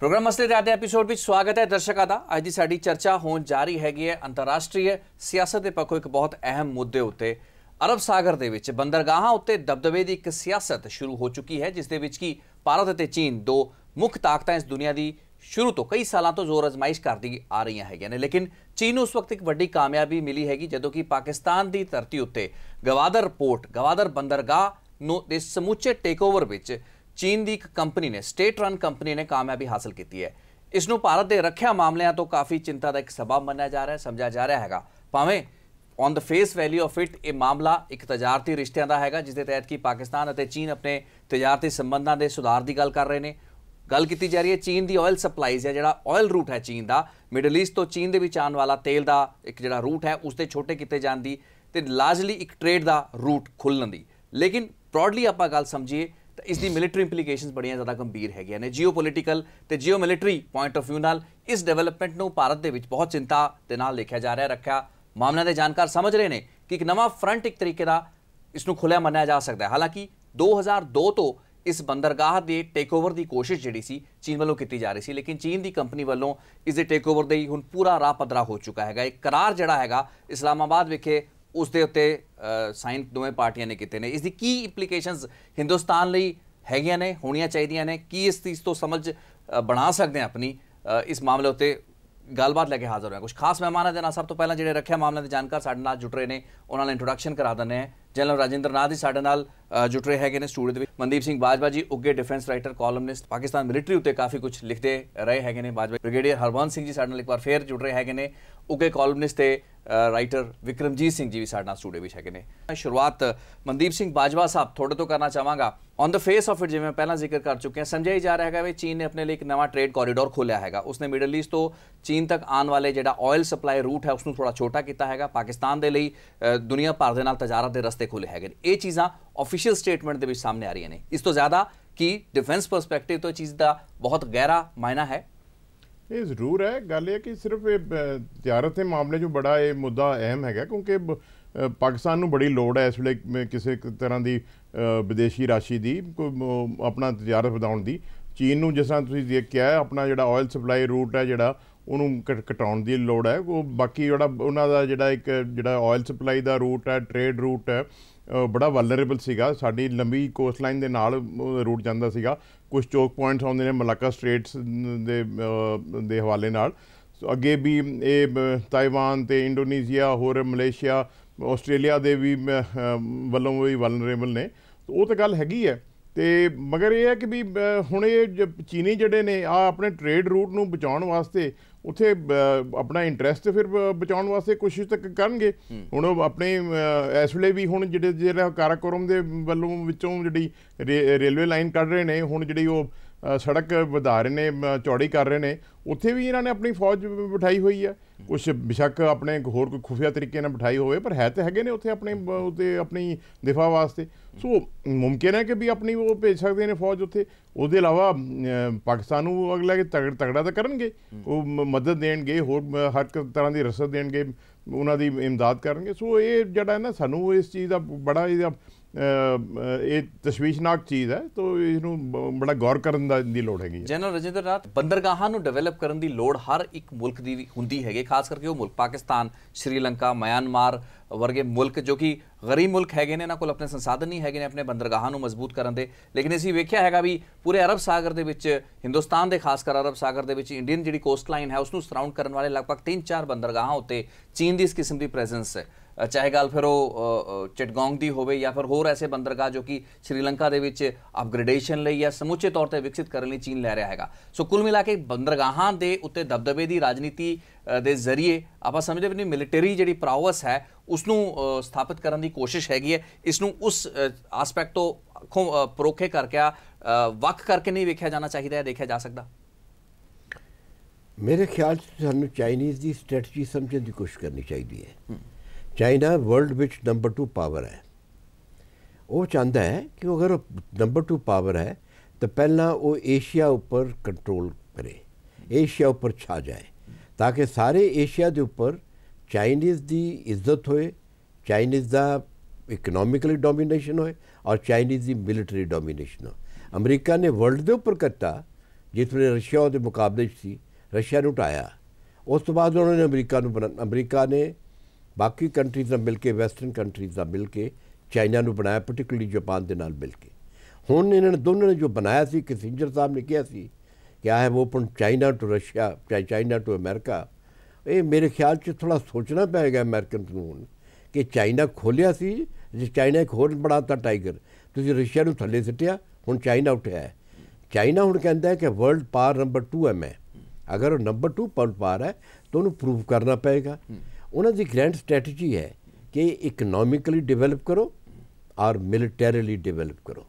Programme मसले दे आते episode में स्वागत है दर्शकों का। अज की साडी चर्चा होण जा रही हैगी है अंतरराष्ट्रीय सियासत के पक्षों एक बहुत अहम मुद्दे उत्ते अरब सागर दे विच बंदरगाहां उत्ते दबदबे की एक सियासत शुरू हो चुकी है, जिस दे विच की भारत अते चीन दो मुख ताकतां इस दुनिया की शुरू तो कई सालों तो जोर अजमाइश करती आ रही हैगियां ने, लेकिन चीन नूं उस वक्त एक वड्डी कामयाबी मिली हैगी जदों कि पाकिस्तान की धरती उत्ते गवादर पोर्ट गवादर बंदरगाह नूं दे समूचे टेकओवर विच चीन की एक कंपनी ने स्टेट रन कंपनी ने कामयाबी हासिल की है। इसनूं भारत के रखिया मामलों तो काफ़ी चिंता का एक सबब मन्निया जा रहा है, समझा जा रहा है। भावें on the face value of it ये मामला एक तजारती रिश्तों का है, जिसके तहत कि पाकिस्तान और चीन अपने तजारती संबंधों के सुधार की गल कर रहे हैं। गल की जा रही है चीन की ऑयल सप्लाईज है, जो ऑयल रूट है चीन का मिडल ईस्ट तो चीन के आने वाला तेल का एक जो रूट है उसके छोटे किए जाने की लार्जली एक ट्रेड का रूट खुलने की। लेकिन ब्रॉडली आप गल समझिए तो इसकी मिलिटरी इंप्लीकेशंस बड़ियां ज़्यादा गंभीर हैगियां ने। जियोपोलिटिकल ते जियो मिलिटरी पॉइंट ऑफ व्यू नाल इस डेवलपमेंट नूं भारत दे विच बहुत चिंता दे नाल देखा जा रहा है। रखा मामलों के जानकार समझ रहे हैं कि एक नवा फ्रंट एक तरीके का इसनूं खुलिया मन्निया जा सकता है। हालांकि 2002 तो इस बंदरगाह के टेकओवर की कोशिश जी सी चीन वालों की जा रही थी, लेकिन चीन की कंपनी वालों इसके टेकओवर दे हुण पूरा राह पद्धरा हो चुका है। एक करार जिहड़ा हैगा इस्लामाबाद विखे उसके उत्ते साइन दोवें पार्टियां ने किए ने। इसकी की इंप्लीकेशंस हिंदुस्तान लई हैगियां ने, होनियां चाहिए ने, की इस चीज़ तो समझ बना सकते हैं अपनी इस मामले उत्ते गलबात लैके हाजिर हो। कुछ खास मेहमान है सब तो पहला जो रखिया मामलों के जानकार साडे नाल जुड़ रहे हैं, उन्होंने इंट्रोडक्शन करा देने हैं। जनरल राजेंद्र नाथ जी साडे नाल जुड़ रहे हैं स्टूडियो। मनदीप सिंह बाजवा जी उगे defence writer columnist Pakistan military उत्ते काफ़ी कुछ लिखते रहे हैं। बाजवा ब्रिगेडियर हरबंस सिंह जी साडे नाल एक बार फिर जुड़ रहे हैं, उगे कॉलमनिस्ट ते राइटर विक्रमजीत सिंह जी भी साडे नाल स्टूडियो में है। शुरुआत मनदीप सिंह बाजवा साहब थोड़े तो करना चाहांगा। On the face of it जिवें मैं पहला जिक्र कर चुके हैं, समझा ही जा रहा है कि चीन ने अपने लिए एक नवा ट्रेड कॉरीडोर खोलिया है। उसने मिडल ईस्ट तो चीन तक आने वाले जो ऑयल सप्लाई रूट है उसको थोड़ा छोटा किया है। पाकिस्तान के लिए दुनिया भर के नाल तजारत के रस्ते खोले हैं। ये चीज़ां ऑफिशियल स्टेटमेंट के सामने आ रही हैं। इस तो ज़्यादा कि डिफेंस परस्पैक्टिव तो चीज़ का बहुत गहरा मायना है। ये जरूर है। गल ये कि सिर्फ तजारत के मामले जो बड़ा ये मुद्दा अहम है, क्योंकि पाकिस्तान नूं बड़ी लोड़ है इस वे किसी तरह की विदेशी राशि की अपना तजारत वधाउण दी। चीन नूं जिस तरह तुसीं देखिया है अपना जो ऑयल सप्लाई रूट है जोड़ा उन्होंने घटाउण की लोड़ है। वो बाकी जोड़ा उन्हां दा जोड़ा एक जोड़ा ऑयल सप्लाई का रूट है ट्रेड रूट है बड़ा वलनरेबल सीगा। साडी लंबी कोस्ट लाइन के नाल रूट जांदा सीगा। कुछ चौक पॉइंट्स आउंदे ने मलाका स्ट्रेट्स दे हवाले नाल। अगे भी ये ताइवान ते इंडोनेशिया होर मलेशिया आस्ट्रेलिया दे भी वलों भी वलनरेबल ने। तो वो तो गल हैगी है। तो मगर यह है कि भी हुण ये चीनी जड़े ने अपने ट्रेड रूट नूं बचाउण वास्ते उत्थे अपना इंटरस्ट फिर बचाउण वास्ते कोशिश तो करनगे। हुण अपने इस वेले भी हुण जिहड़े काराकोरम दे वल्लों विचों जिहड़ी रेलवे लाइन कढ रहे ने, हुण जिहड़ी वो सड़क वधा रहे ने चौड़ी कर रहे ने, उत्थे भी इन्होंने अपनी फौज बिठाई हुई है। कुछ बेशक अपने होर कोई खुफिया तरीके नाल बिठाई होवे, पर है तो हैगे ने उत्थे अपनी दिफा वास्ते। सो मुमकिन है कि भी अपनी वो भेज सकते हैं फौज उत्थे। उसके अलावा पाकिस्तान नूं अगला के तगड़ा तो करनगे, वो मदद देणगे, होर हर तरह की रसद देणगे, उन्हां दी इमदाद करनगे। सो ये जिहड़ा है ना सानूं इस चीज़ का बड़ा ये तशवीशनाक चीज़ है। तो इसनूं बड़ा गौर करने की लोड़ हैगी। जनरल राजेंद्र नाथ बंदरगाहां नूं डेवलप करने की लोड़ हर एक मुल्क की हुंदी है, खास करके वो मुल्क पाकिस्तान श्रीलंका म्यांमार वर्गे मुल्क जो कि गरीब मुल्क है, इन्हां कोल अपने संसाधन नहीं है अपने बंदरगाहां नूं मजबूत करन दे। लेकिन असीं वेख्या है भी पूरे अरब सागर दे विच हिंदुस्तान के खासकर अरब सागर दे विच इंडियन जिहड़ी कोस्ट लाइन है उसनूं सराउंड करने वाले लगभग 3-4 बंदरगाहां उत्ते चीन की इस किस्म की प्रेजेंस है। चाहे गल फिर वो चिटगोंग की होवे या फिर होर ऐसे बंदरगाह जो कि श्रीलंका दे विच अपग्रेडेशन लई या समूचे तौर पर विकसित करने लई चीन लै रहा है। सो कुल मिला के बंदरगाहां दे उत्ते दबदबे की राजनीति दे जरिए आप समझते भी नहीं मिलिटरी जिहड़ी प्रावस है उसनूं स्थापित करने की कोशिश हैगी है। इसनूं उस आसपैक्ट तो परोखे करके वक् करके नहीं वेख्या जाना चाहिए है, देखा जा सकता। मेरे ख्याल से सानूं चाइनीज़ की स्ट्रैटजी समझने की कोशिश करनी चाहिए है। China world which number 2 power है। वो चाहता है कि अगर नंबर 2 पावर है तो पहला वो एशिया उपर कंट्रोल करे, एशिया उपर छा जाए, ताकि सारे एशिया के उपर चाइनीज़ की इज्जत होए, चाइनीज़ का इकनॉमिकली डोमीनेशन होए और चाइनीज़ की मिलिटरी डोमीनेशन हो। अमरीका ने वर्ल्ड के उपर करता ਜਿਸ ਵੇਲੇ ਰਸ਼ੀਆ ਉਹਦੇ ਮੁਕਾਬਲੇ 'ਚ ਸੀ, ਰਸ਼ੀਆ ਨੂੰ ਢਾਇਆ। ਉਸ ਤੋਂ ਬਾਅਦ ਉਹਨਾਂ ਨੇ ਅਮਰੀਕਾ ਨੇ ਬਾਕੀ ਕੰਟਰੀਜ਼ ਨਾਲ ਮਿਲ ਕੇ, ਵੈਸਟਰਨ ਕੰਟਰੀਜ਼ ਨਾਲ ਮਿਲ ਕੇ ਚਾਈਨਾ ਨੂੰ ਬਣਾਇਆ, ਪਾਰਟਿਕੂਲਰਲੀ ਜਾਪਾਨ ਦੇ ਨਾਲ ਮਿਲ ਕੇ। ਹੁਣ ਇਹਨਾਂ ਨੇ ਦੋਨਾਂ ਨੇ ਜੋ ਬਣਾਇਆ ਸੀ, ਕਿਸਿੰਜਰ ਸਾਹਿਬ ਨੇ ਕਿਹਾ ਸੀ ਕਿ I have open China to Russia, China to America. ਇਹ ਮੇਰੇ ਖਿਆਲ 'ਚ ਥੋੜ੍ਹਾ ਸੋਚਣਾ ਪਏਗਾ ਅਮਰੀਕਨ ਨੂੰ ਹੁਣ ਕਿ ਚਾਈਨਾ ਖੋਲ੍ਹਿਆ ਸੀ, ਜੇ ਚਾਈਨਾ ਇੱਕ ਹੋਰ ਬਣਾਤਾ ਟਾਈਗਰ, ਤੁਸੀਂ ਰਸ਼ੀਆ ਨੂੰ ਥੱਲੇ ਸਿੱਟਿਆ, ਹੁਣ ਚਾਈਨਾ ਉੱਠਿਆ ਹੈ। ਚਾਈਨਾ ਹੁਣ ਕਹਿੰਦਾ ਹੈ ਕਿ ਵਰਲਡ ਪਾਵਰ ਨੰਬਰ 2 ਹੈ ਮੈਂ, ਅਗਰ ਉਹ ਨੰਬਰ 2 ਵਰਲਡ ਪਾਵਰ ਹੈ ਤਾਂ ਉਹਨੂੰ ਪ੍ਰੂਵ ਕਰਨਾ ਪਏਗਾ। ਉਹਨਾਂ ਦੀ ਗ੍ਰੈਂਡ ਸਟ੍ਰੈਟਜੀ ਹੈ ਕਿ ਇਕਨੋਮਿਕਲੀ ਡਿਵੈਲਪ ਕਰੋ ਔਰ ਮਿਲਟਰੀਲੀ ਡਿਵੈਲਪ ਕਰੋ।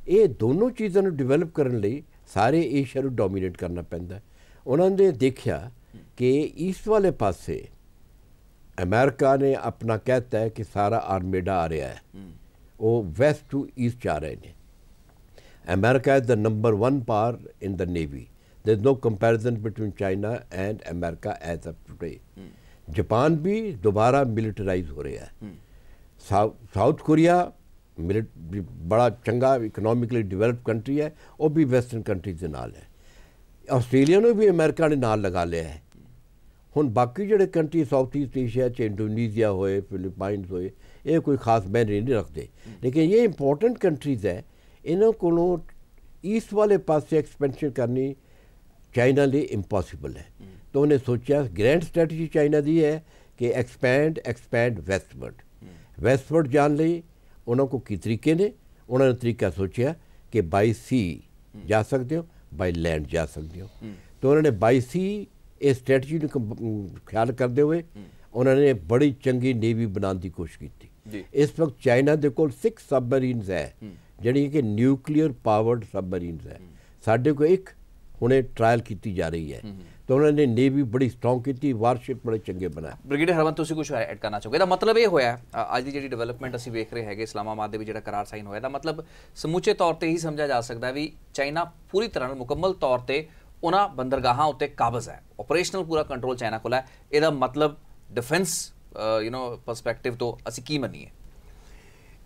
ਇਹ ਦੋਨੋਂ ਚੀਜ਼ਾਂ ਨੂੰ ਡਿਵੈਲਪ ਕਰਨ ਲਈ ਸਾਰੇ ਏਸ਼ੀਆ ਨੂੰ ਡੋਮੀਨੇਟ ਕਰਨਾ ਪੈਂਦਾ। ਉਹਨਾਂ ਨੇ ਦੇਖਿਆ ਕਿ ਈਸਟ ਵਾਲੇ ਪਾਸੇ ਅਮਰੀਕਾ ਨੇ ਆਪਣਾ ਕਹਿਤਾ ਹੈ ਕਿ ਸਾਰਾ ਆਰਮੇਡਾ ਆ ਰਿਹਾ ਹੈ, ਉਹ ਵੈਸਟ ਟੂ ਈਸਟ ਜਾ ਰਹੇ ਨੇ। America is the number 1 power in the navy, there is no comparison between China and America as of today. Japan भी दोबारा मिलिटराइज हो रहा है। साउथ कोरिया बड़ा चंगा इकनॉमिकली डिवेलप कंट्री है, वो भी वैसटर्न कंट्रीज के नाल है। आस्ट्रेलिया ने भी अमेरिका ने नाल लगा लिया है। हुण बाकी जिहड़े कंट्री साउथ ईस्ट एशिया च इंडोनेशिया होए, फिलीपाइंस होए, ये कोई खास मायने नहीं रखते, लेकिन ये इंपॉर्टेंट कंट्रीज है। इन्हों कोलों ईस्ट वाले पास एक्सपेंशन करनी चाइना लिए इंपॉसिबल है। तो उन्हें सोचा, ग्रैंड स्ट्रैटजी चाइना दी है कि एक्सपैंड वेस्टवर्ड जान ली। उन्होंने की तरीके ने, उन्होंने तरीका सोचा कि बाई सी जा सकते हो, बाई लैंड जा सकते हो। तो उन्होंने बाई सी इस स्ट्रैटजी ख्याल करते हुए उन्होंने बड़ी चंगी नेवी बनाने की कोशिश की। इस वक्त चाइना के कोल 6 सबमरीन्स है जिहड़ी कि न्यूक्लीयर पावर्ड सबमरीन्स है। साढ़े को एक हुणे ट्रायल की जा रही है। तो उन्होंने नेवी बड़ी स्ट्रॉन्ग की, वारशिप बड़े चंगे बनाए। ब्रिगेडियर हरवंत, तुसीं कुछ ऐड करना चाहोगे? मतलब ये होया अज की जी डिवेलपमेंट असीं वेख रहे हैं इस्लामाबाद के जो करार साइन होया, मतलब समूचे तौर पर ही समझा जा सकता है भी चाइना पूरी तरह मुकम्मल तौर पर उन्हां बंदरगाहां उत्ते काबज़ है, ऑपरेशनल पूरा कंट्रोल चाइना कोल है। इहदा मतलब डिफेंस परसपैक्टिव तो असीं की मन्नीए?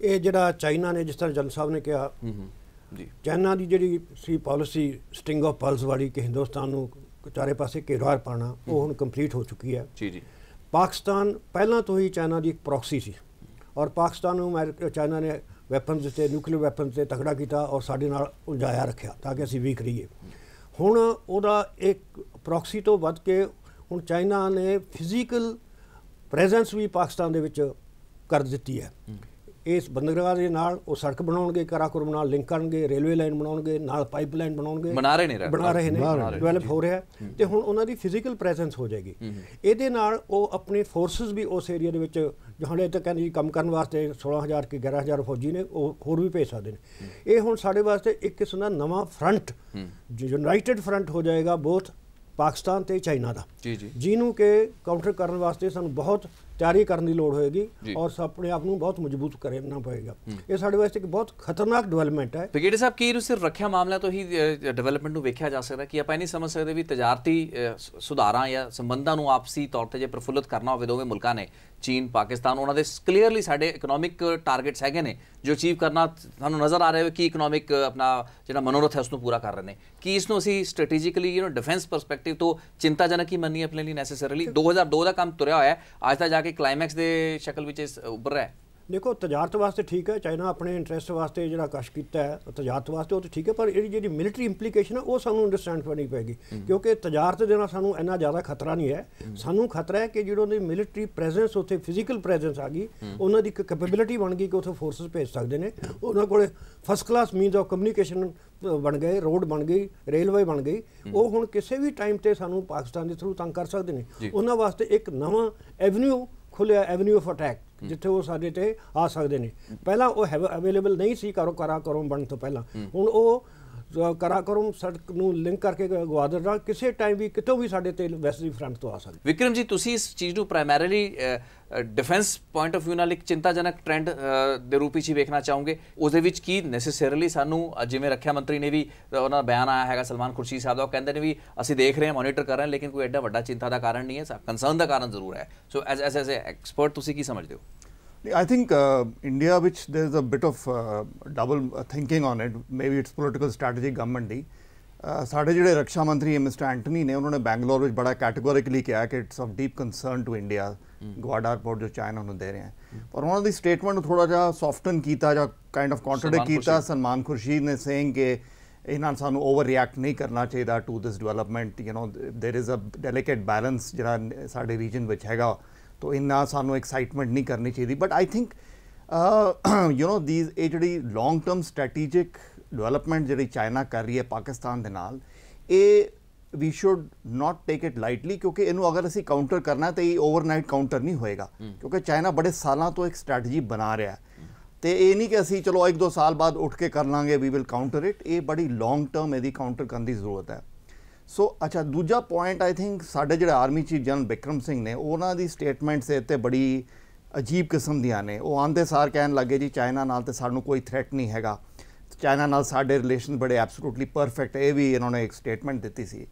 ये जिहड़ा चाइना ने, जिस तरह जनरल साहब ने कहा, चाइना की जी सी पॉलिसी स्टिंग ऑफ पल्स वाली कि हिंदुस्तान को चारे पासे घेरार पाना, वो हुण कंप्लीट हो चुकी है। जी। पाकिस्तान पहला तो ही चाइना की एक प्रॉक्सी सी, और पाकिस्तान को चाइना ने वैपन्स दिते, न्यूक्लीयर वैपन्स से तगड़ा किया और साडे नाल उलझाया रखा ताकि असीं वीक रहीए। हुण उहदा एक प्रॉक्सी तो वध के हुण चाइना ने फिजिकल प्रेजेंस भी पाकिस्तान दे विच कर दित्ती है। इस बंदरगाह के नाल वो सड़क बनाउणगे, कराकोरम नाल लिंक करनगे, रेलवे लाइन बनाउणगे, नाल पाइपलाइन बनाउणगे, बना रहे ने, डिवेलप हो रहा है। तो हुण उन्हां दी फिजिकल प्रेजेंस हो जाएगी। इहदे नाल वो अपने फोर्सिस भी उस एरिया दे विच हाले तक कहंदे काम करन वास्ते 16,000 कि 11,000 फौजी ने, वो होर भी भेज सकते हैं। ये हुण साडे वास्ते एक किस्म दा नवां फ्रंट, यूनाइटेड फ्रंट हो जाएगा बोथ पाकिस्तान ते चाइना का, जिन्हों के काउंटर करने वास्ते सानू बहुत तैयारी करने की लोड़ होएगी और अपने आप को बहुत मजबूत करना पड़ेगा। ये साडे वास्ते एक बहुत खतरनाक डेवलपमेंट है। ब्रिगेडियर साहब, की सिर्फ रखिया मामला तो ही डेवलपमेंट को वेख्या जा सकता कि आप नहीं समझ सकते भी तजारती सुधारां या संबंधां नूं आपसी तौर पर जो प्रफुल्लित करना होवे दोवें मुल्कां ने, चीन पाकिस्तान, उन्होंने क्लीयरली साडे इकनॉमिक टारगेट्स हैगे ने जो अचीव करना सानू नज़र आ रहा है कि इकनॉमिक अपना जो मनोरथ है उसको पूरा कर रहे हैं। कि इसनूं असीं स्ट्रेटेजिकली डिफेंस परसपैक्टिव तो चिंताजनक ही मन्नी अपने लिए नैसेसरीली 2002 का काम तुरया होया है, आज तक जाके क्लाइमैक्स के शक्ल विच उभर रहा है। देखो, तजारत वास्ते ठीक है, चाइना अपने इंटरस्ट वास्ते जो कश किया है तजारत वास्ते वो तो ठीक है, पर ये जी मिलिटरी इंप्लीकेशन है वो सानू अंडरस्टैंड करनी पेगी, क्योंकि तजारत देना सानू इन्ना ज़्यादा खतरा नहीं है। सानू खतरा है कि जो मिलिटरी प्रेजेंस उत्थे फिजिकल प्रेजेंस आ गई, उन्होंने की कैपेबिलिटी बन गई कि उत्थे फोर्सिस भेज सकते हैं, उन्होंने कोले फर्स्ट क्लास मीनस ऑफ कम्यूनीकेशन बन गए, रोड बन गई, रेलवे बन गई, वो हुण किसी भी टाइम पर सानू पाकिस्तान के थ्रू तंग कर सकते हैं। उन्होंने वास्ते एक नवा एवन्यू खुलिया, एवन्यू ऑफ अटैक, जिथे वो साडे ते आ सकते हैं। पहला वो अवेलेबल नहीं सी कराकोरम बनने तो पहला, हुण वो कराकोरम सड़क नूं लिंक करके ग्वादर नाल किसी टाइम भी कितों भी साडे ते वैस्ट दी फ्रंट तो आ सकते। विक्रम जी, तुसीं इस चीज़ नूं primarily defence point of view नाल एक चिंताजनक ट्रेंड दे रूप विच वेखना चाहोगे? उस दे विच की नैसेसरीली सानू जिवें रक्षा मंत्री ने भी उन्हां बयान आया है सलमान खुर्शीद साहब दा, कहंदे ने भी असीं देख रहे हैं, मॉनिटर कर रहे हैं, लेकिन कोई एडा वड्डा चिंता का कारण नहीं है, कंसर्न का कारण जरूर है। सो एज ए एक्सपर्ट तुसीं की समझदे हो? I think India, which there is a bit of double thinking on it, maybe it's political strategy, government ਸਾਡੇ ਜਿਹੜੇ ਰੱਖਿਆ ਮੰਤਰੀ ਮਿਸਟਰ ਐਂਟਨੀ ਨੇ ਉਹਨਾਂ ਨੇ ਬੈਂਗਲੌਰ ਵਿੱਚ ਬੜਾ ਕੈਟੇਗੋਰਿਕਲੀ ਕਿਹਾ ਕਿ it's of deep concern to India Gwadar port ਜੋ ਚਾਈਨਾ ਨੂੰ ਦੇ ਰਹੇ ਹੈ। ਪਰ ਉਹਨਾਂ ਦੀ ਸਟੇਟਮੈਂਟ ਨੂੰ ਥੋੜਾ ਜਿਹਾ ਸੌਫਟਨ ਕੀਤਾ ਜਾਂ ਕਾਈਂਡ ਆਫ ਕੰਟਰਡਿਕਟ ਕੀਤਾ ਸਲਮਾਨ ਖੁਰਸ਼ੀਦ ਨੇ, ਸੇਇੰਗ ਕਿ ਇਹਨਾਂ ਸਾਨੂੰ ਓਵਰ ਰਿਐਕਟ ਨਹੀਂ ਕਰਨਾ ਚਾਹੀਦਾ to this development, you know there is a delegate balance ਜਿਹੜਾ ਸਾਡੇ ਰੀਜਨ ਵਿੱਚ ਹੈਗਾ, ਤਾਂ ਇੰਨਾ ਸਾਨੂੰ ਐਕਸਾਈਟਮੈਂਟ ਨਹੀਂ ਕਰਨੀ ਚਾਹੀਦੀ। But I think you know these ਇਹ ਜਿਹੜੀ ਲੌਂਗ ਟਰਮ ਸਟ੍ਰੈਟੇਜਿਕ ਡਿਵੈਲਪਮੈਂਟ ਜਿਹੜੀ ਚਾਈਨਾ ਕਰ ਰਹੀ ਹੈ ਪਾਕਿਸਤਾਨ ਦੇ ਨਾਲ, ਇਹ ਵੀ should not take it lightly, ਕਿਉਂਕਿ ਇਹਨੂੰ ਅਗਰ ਅਸੀਂ ਕਾਊਂਟਰ ਕਰਨਾ ਤਾਂ ਇਹ ਓਵਰਨਾਈਟ ਕਾਊਂਟਰ ਨਹੀਂ ਹੋਏਗਾ, ਕਿਉਂਕਿ ਚਾਈਨਾ ਬੜੇ ਸਾਲਾਂ ਤੋਂ ਇੱਕ ਸਟ੍ਰੈਟਜੀ ਬਣਾ ਰਿਹਾ ਤੇ ਇਹ ਨਹੀਂ ਕਿ ਅਸੀਂ ਚਲੋ 1-2 ਸਾਲ ਬਾਅਦ ਉੱਠ ਕੇ ਕਰ ਲਾਂਗੇ, ਵੀ ਵਿਲ ਕਾਊਂਟਰ ਇਟ। ਇਹ ਬੜੀ ਲੌਂਗ ਟਰਮ ਇਹਦੀ ਕਾਊਂਟਰ ਕਰਨ ਦੀ ਜ਼ਰੂਰਤ ਹੈ। ਸੋ ਅੱਛਾ, ਦੂਜਾ ਪੁਆਇੰਟ ਆਈ ਥਿੰਕ ਸਾਡੇ ਜਿਹੜੇ army chief general Bikram Singh ਨੇ, ਉਹਨਾਂ ਦੀ ਸਟੇਟਮੈਂਟਸ ਇਹ ਤੇ ਬੜੀ ਅਜੀਬ ਕਿਸਮ ਦੀਆਂ ਨੇ। ਉਹ ਆਉਂਦੇ ਸਾਰ ਕਹਿਣ ਲੱਗੇ ਜੀ ਚਾਈਨਾ ਨਾਲ ਤੇ ਸਾਨੂੰ ਕੋਈ ਥ੍ਰੈਟ ਨਹੀਂ ਹੈਗਾ, ਚਾਈਨਾ ਨਾਲ ਸਾਡੇ ਰਿਲੇਸ਼ਨ ਬੜੇ ਐਬਸੋਲੂਟਲੀ ਪਰਫੈਕਟ, ਇਹ ਵੀ ਇਹਨਾਂ ਨੇ ਇੱਕ ਸਟੇਟਮੈਂਟ ਦਿੱਤੀ ਸੀ।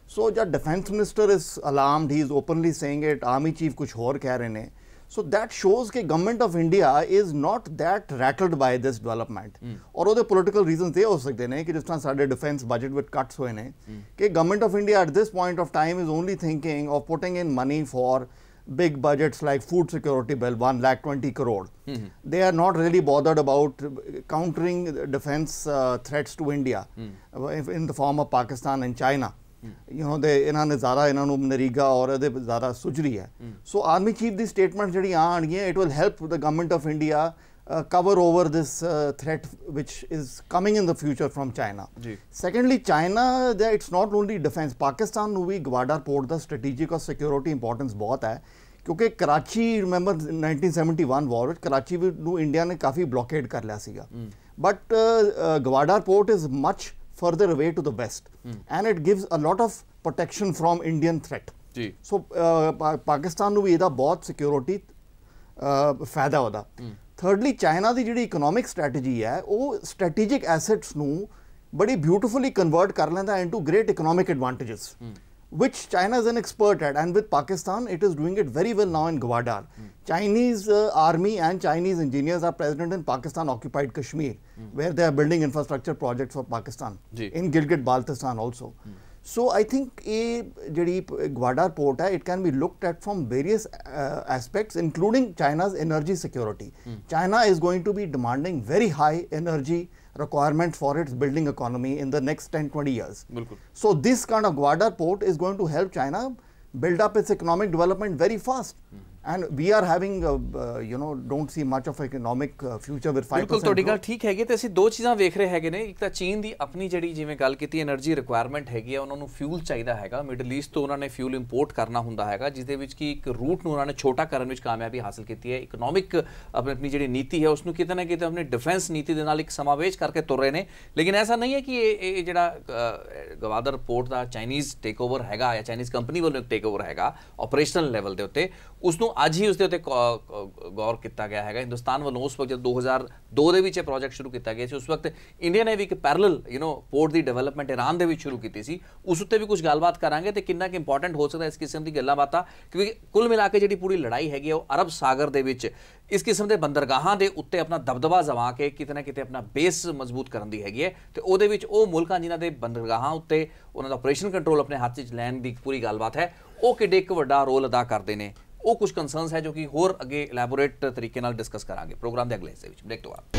ਸੋ ਜਦ defence minister is alarmed, he is openly saying it, army chief ਕੁਝ ਹੋਰ ਕਹਿ ਰਹੇ ਨੇ। So that shows कि government of India is not that rattled by this development. और ਉਹਦੇ political reasons ਇਹ ਹੋ ਸਕਦੇ ਨੇ ਕਿ ਜਿਸ ਤਰ੍ਹਾਂ ਸਾਡੇ defense budget with cuts ਹੋਏ ਨੇ ਕਿ government of India at this point of time is only thinking of putting in money for big budgets like food security bill 1,20,000 crore. They are not really bothered about countering defense threats to India in the form of Pakistan and China. You know ਦੇ ਇਹਨਾਂ ਨੇ ਜ਼ਿਆਦਾ ਇਹਨਾਂ ਨੂੰ ਨਰੇਗਾ ਔਰ ਇਹਦੇ ਜ਼ਿਆਦਾ ਸੁਝ ਰਹੀ ਹੈ। ਸੋ ਆਰਮੀ ਚੀਫ ਦੀ ਸਟੇਟਮੈਂਟ ਜਿਹੜੀਆਂ ਆਉਣਗੀਆਂ, it will help the government of India cover over this threat which is coming in the future from China. Secondly, China, it's not only defense. Pakistan ਨੂੰ ਵੀ ਗਵਾਡਾਰ ਪੋਰਟ ਦਾ ਸਟ੍ਰੈਟੇਜਿਕ ਔਰ security importance ਬਹੁਤ ਹੈ, ਕਿਉਂਕਿ Karachi, remember 1971 ਵਾਰ ਵਿੱਚ ਕਰਾਚੀ ਨੂੰ India ਨੇ ਕਾਫੀ ਬਲੋਕੇਡ ਕਰ ਲਿਆ ਸੀਗਾ, but Gwadar port is much further away to the west, and it gives a lot of protection from Indian threat. So Pakistan ਨੂੰ ਵੀ ਇਹਦਾ ਬਹੁਤ ਸਿਕਿਉਰਿਟੀ ਫਾਇਦਾ ਉਹਦਾ। ਥਰਡਲੀ, ਚਾਈਨਾ ਦੀ ਜਿਹੜੀ ਇਕਨੋਮਿਕ ਸਟ੍ਰੈਟਜੀ ਹੈ, ਉਹ ਸਟ੍ਰੈਟੇਜਿਕ ਐਸੈਟਸ ਨੂੰ ਬੜੀ ਬਿਊਟੀਫੁਲੀ ਕਨਵਰਟ ਕਰ ਲੈਂਦਾ into great economic advantages, which China is an expert at, and with Pakistan it is doing it very well now in Gwadar. Chinese army and Chinese engineers are present in Pakistan occupied Kashmir, where they are building infrastructure projects for Pakistan, in Gilgit-Baltistan also. So I think ਜਿਹੜੀ Gwadar port ਹੈ, it can be looked at from various aspects, including China's energy security. China is going to be demanding very high energy requirements for its building economy in the next 10-20 years. So this kind of Gwadar port is going to help China build up its economic development very fast. And we are having you know, don't see much of economic future with 5%. ਬਿਲਕੁਲ ਤੁਹਾਡੀ ਗੱਲ ਠੀਕ ਹੈਗੀ, ਤੇ ਅਸੀਂ ਦੋ ਚੀਜ਼ਾਂ ਵੇਖ ਰਹੇ ਹੈਗੇ ਨੇ। ਇੱਕ ਤਾਂ ਚੀਨ ਦੀ ਆਪਣੀ ਜਿਹੜੀ ਜਿਵੇਂ ਗੱਲ ਕੀਤੀ ਐਨਰਜੀ ਰਿਕੁਆਇਰਮੈਂਟ ਹੈਗੀ ਆ, ਉਹਨਾਂ ਨੂੰ ਫਿਊਲ ਚਾਹੀਦਾ ਹੈਗਾ, ਮਿਡਲ ਈਸਟ ਤੋਂ ਉਹਨਾਂ ਨੇ ਫਿਊਲ ਇੰਪੋਰਟ ਕਰਨਾ ਹੁੰਦਾ ਹੈਗਾ, ਜਿਸ ਦੇ ਵਿੱਚ ਕਿ ਇੱਕ ਰੂਟ ਨੂੰ ਉਹਨਾਂ ਨੇ ਛੋਟਾ ਕਰਨ ਵਿੱਚ ਕਾਮਯਾਬੀ ਹਾਸਲ ਕੀਤੀ ਹੈ। ਇਕਨੋਮਿਕ ਆਪਣੀ ਜਿਹੜੀ ਨੀਤੀ ਹੈ ਉਸਨੂੰ ਕਿਤੇ ਨਾ ਕਿਤੇ ਆਪਣੀ ਡਿਫੈਂਸ ਨੀਤੀ ਦੇ ਨਾਲ ਇੱਕ ਸਮਾਵੇਸ਼ ਕਰਕੇ ਤੁਰ ਰਹੇ ਨੇ। ਲੇਕਿਨ ਐਸਾ ਨਹੀਂ ਹੈ ਕਿ ਇਹ ਜਿਹੜਾ ਗਵਾਦਰ ਪੋਰਟ ਦਾ ਚਾਈਨੀਜ਼ ਟੇਕ ਓਵਰ ਹੈਗਾ ਜਾਂ ਚਾਈਨੀਜ਼ ਕੰਪਨੀ ਵੱਲੋਂ ਟੇਕ ਓਵਰ ਹੈਗਾ ਆਪਰੇਸ਼ਨਲ ਲੈਵਲ ਦੇ ਉੱਤੇ, ਉਸਨੂੰ ਅੱਜ ਹੀ ਉਸਦੇ ਉੱਤੇ ਗੌਰ ਕੀਤਾ ਗਿਆ ਹੈਗਾ ਹਿੰਦੁਸਤਾਨ ਵੱਲੋਂ। ਉਸ ਵਕਤ ਜਦ 2002 ਦੇ ਵਿੱਚ ਇਹ ਪ੍ਰੋਜੈਕਟ ਸ਼ੁਰੂ ਕੀਤਾ ਗਿਆ ਸੀ, ਉਸ ਵਕਤ ਇੰਡੀਆ ਨੇ ਵੀ ਇੱਕ ਪੈਰਲਲ ਪੋਰਟ ਦੀ ਡਿਵੈਲਪਮੈਂਟ ਇਰਾਨ ਦੇ ਵਿੱਚ ਸ਼ੁਰੂ ਕੀਤੀ ਸੀ। ਉਸ ਉੱਤੇ ਵੀ ਕੁਝ ਗੱਲਬਾਤ ਕਰਾਂਗੇ ਤੇ ਕਿੰਨਾ ਕਿ ਇੰਪੋਰਟੈਂਟ ਹੋ ਸਕਦਾ ਇਸ ਕਿਸਮ ਦੀ ਗੱਲਾਂ ਬਾਤਾਂ, ਕਿਉਂਕਿ ਕੁੱਲ ਮਿਲਾ ਕੇ ਜਿਹੜੀ ਪੂਰੀ ਲੜਾਈ ਹੈਗੀ ਉਹ ਅਰਬ ਸਾਗਰ ਦੇ ਵਿੱਚ ਇਸ ਕਿਸਮ ਦੇ ਬੰਦਰਗਾਹਾਂ ਦੇ ਉੱਤੇ ਆਪਣਾ ਦਬਦਬਾ ਜਮਾ ਕੇ ਕਿਤੇ ਨਾ ਕਿਤੇ ਆਪਣਾ ਬੇਸ ਮਜ਼ਬੂਤ ਕਰਨ ਦੀ ਹੈਗੀ ਹੈ। ਤੇ ਉਹਦੇ ਵਿੱਚ ਉਹ ਮੁਲਕਾਂ ਜਿਨ੍ਹਾਂ ਦੇ ਬੰਦਰਗਾਹਾਂ ਉੱਤੇ ਉਹਨਾਂ ਦਾ ਆਪਰੇਸ਼ਨ ਕੰਟਰੋਲ ਆਪਣੇ ਹੱਥ 'ਚ ਲੈਣ ਦੀ ਪੂਰੀ ਗੱਲਬਾਤ ਹੈ, ਉਹ ਕਿੱਡੇ ਇੱਕ ਵੱਡਾ ਰੋਲ ਅਦਾ ਕਰਦੇ ਨੇ। ਉਹ ਕੁਝ ਕੰਸਰਨਸ ਹੈ ਜੋ ਕਿ ਹੋਰ ਅੱਗੇ ਇਲੈਬੋਰੇਟ ਤਰੀਕੇ ਨਾਲ ਡਿਸਕਸ ਕਰਾਂਗੇ ਪ੍ਰੋਗਰਾਮ ਦੇ ਅਗਲੇ ਹਿੱਸੇ ਵਿੱਚ। ਬ੍ਰੇਕ ਤੋਂ ਬਾਅਦ